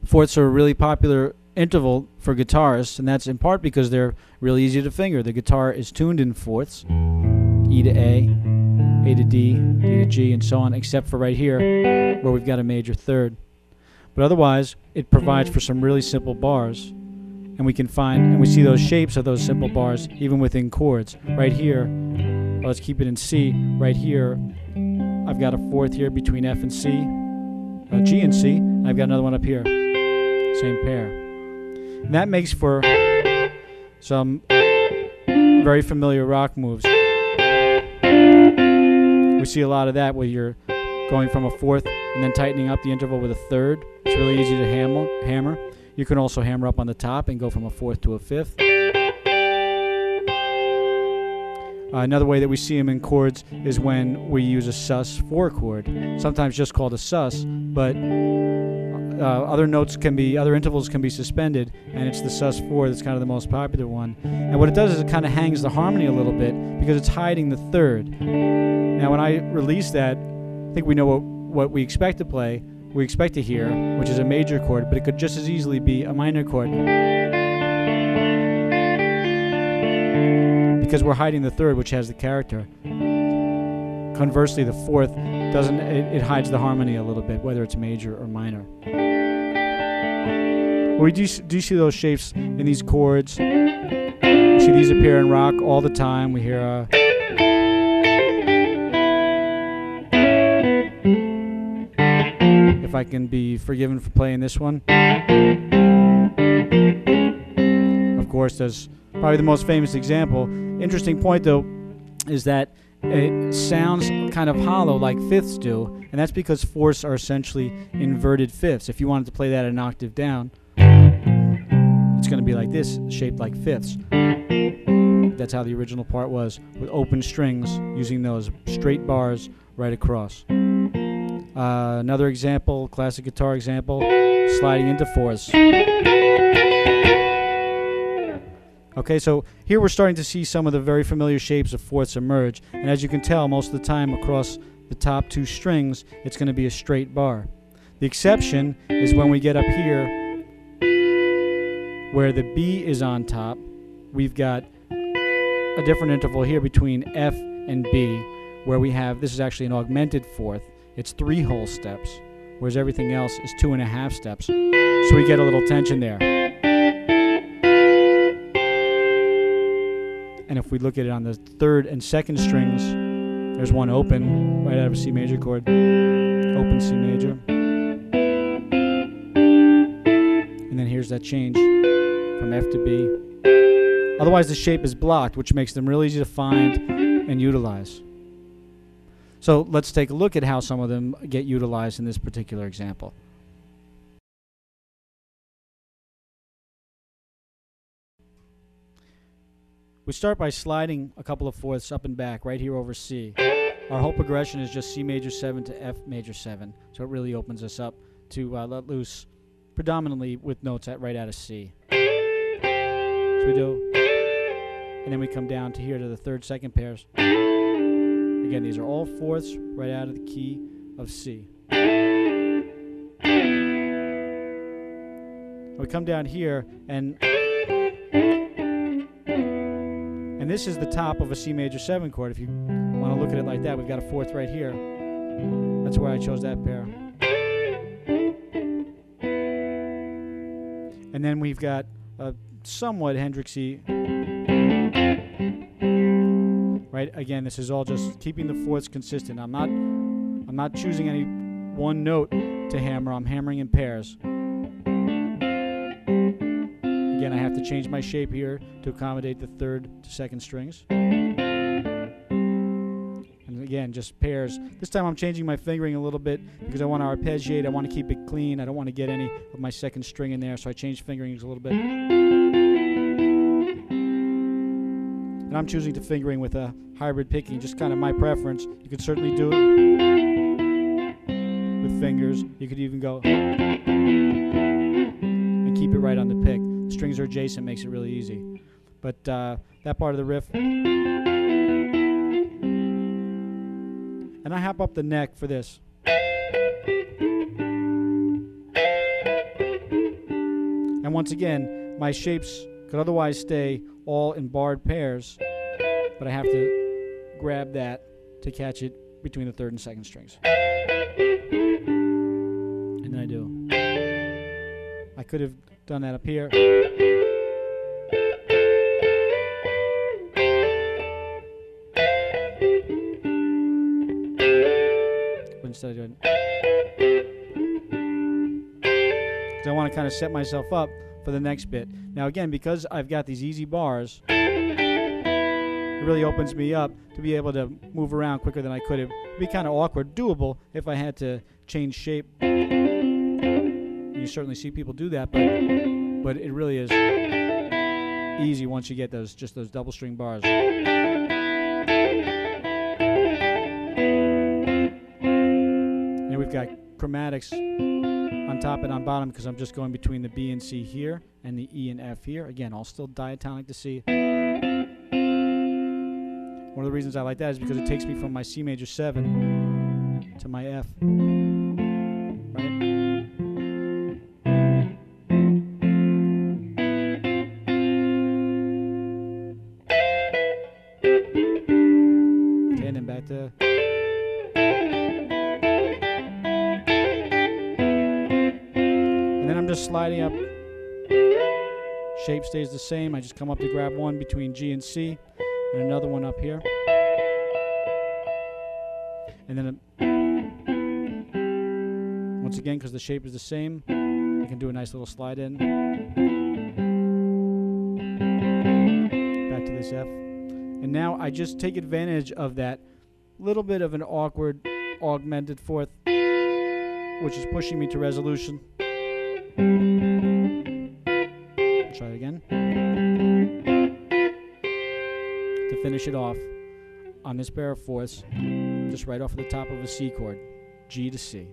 Fourths are a really popular interval for guitarists, and that's in part because they're really easy to finger. The guitar is tuned in fourths, E to A to D, D to G, and so on, except for right here where we've got a major third. But otherwise, it provides for some really simple bars, and we can find, and we see those shapes of those simple bars even within chords. Right here, let's keep it in C. Right here, I've got a fourth here between F and C, G and C, and I've got another one up here. Same pair. And that makes for some very familiar rock moves. We see a lot of that where you're going from a fourth and then tightening up the interval with a third. It's really easy to hammer. You can also hammer up on the top and go from a fourth to a fifth. Another way that we see them in chords is when we use a sus4 chord, sometimes just called a sus, but other intervals can be suspended, and it's the sus4 that's kind of the most popular one. And what it does is it kind of hangs the harmony a little bit because it's hiding the third. Now, when I release that, I think we know what we expect to play. We expect to hear, which is a major chord, but it could just as easily be a minor chord, because we're hiding the third, which has the character. Conversely, the fourth doesn't. It hides the harmony a little bit, whether it's major or minor. We do see those shapes in these chords. We see these appear in rock all the time. We hear if I can be forgiven for playing this one. Of course, there's probably the most famous example. Interesting point, though, is that it sounds kind of hollow like fifths do, and that's because fourths are essentially inverted fifths. If you wanted to play that an octave down, it's going to be like this, shaped like fifths. That's how the original part was, with open strings, using those straight bars right across. Another example, classic guitar example, sliding into fourths. Okay, so here we're starting to see some of the very familiar shapes of fourths emerge, and as you can tell, most of the time across the top two strings, it's going to be a straight bar. The exception is when we get up here, where the B is on top. We've got a different interval here between F and B, where we have, this is actually an augmented fourth. It's 3 whole steps, whereas everything else is 2.5 steps. So we get a little tension there. And if we look at it on the third and second strings, there's one open, right out of a C major chord, open C major. And then here's that change from F to B. Otherwise, the shape is blocked, which makes them real easy to find and utilize. So let's take a look at how some of them get utilized in this particular example. We start by sliding a couple of fourths up and back right here over C. Our whole progression is just C major 7 to F major 7, so it really opens us up to let loose predominantly with notes right out of C. So we do, and then we come down to here to the third, second pairs. Again, these are all fourths right out of the key of C. We come down here, and this is the top of a C major 7 chord. If you want to look at it like that, we've got a fourth right here. That's why I chose that pair. And then we've got a somewhat Hendrixy. Right? Again, this is all just keeping the fourths consistent. I'm not choosing any one note to hammer. I'm hammering in pairs. Again, I have to change my shape here to accommodate the third to second strings. And again, just pairs. This time I'm changing my fingering a little bit because I want to arpeggiate. I want to keep it clean. I don't want to get any of my second string in there, so I changed fingerings a little bit. And I'm choosing to fingering with a hybrid picking, just kind of my preference. You could certainly do it with fingers. You could even go and keep it right on the pick. The strings are adjacent, makes it really easy. But that part of the riff. And I hop up the neck for this. And once again, my shapes could otherwise stay all in barred pairs, but I have to grab that to catch it between the third and second strings. And then I do. I could have done that up here. But instead I do it. Because I want to kind of set myself up for the next bit. Now again, because I've got these easy bars, it really opens me up to be able to move around quicker than I could have. It'd be kind of awkward, doable if I had to change shape. You certainly see people do that, but it really is easy once you get those double string bars. And we've got chromatics on top and on bottom because I'm just going between the B and C here and the E and F here. Again, all still diatonic to C. One of the reasons I like that is because it takes me from my C major 7 to my F. Right? Okay, and then back to... And then I'm just sliding up. Shape stays the same. I just come up to grab one between G and C. And another one up here. And then once again, because the shape is the same, I can do a nice little slide in. Back to this F. And now I just take advantage of that little bit of an awkward augmented fourth, which is pushing me to resolution. Try it again. To finish it off on this pair of fourths, just right off the top of a C chord, G to C.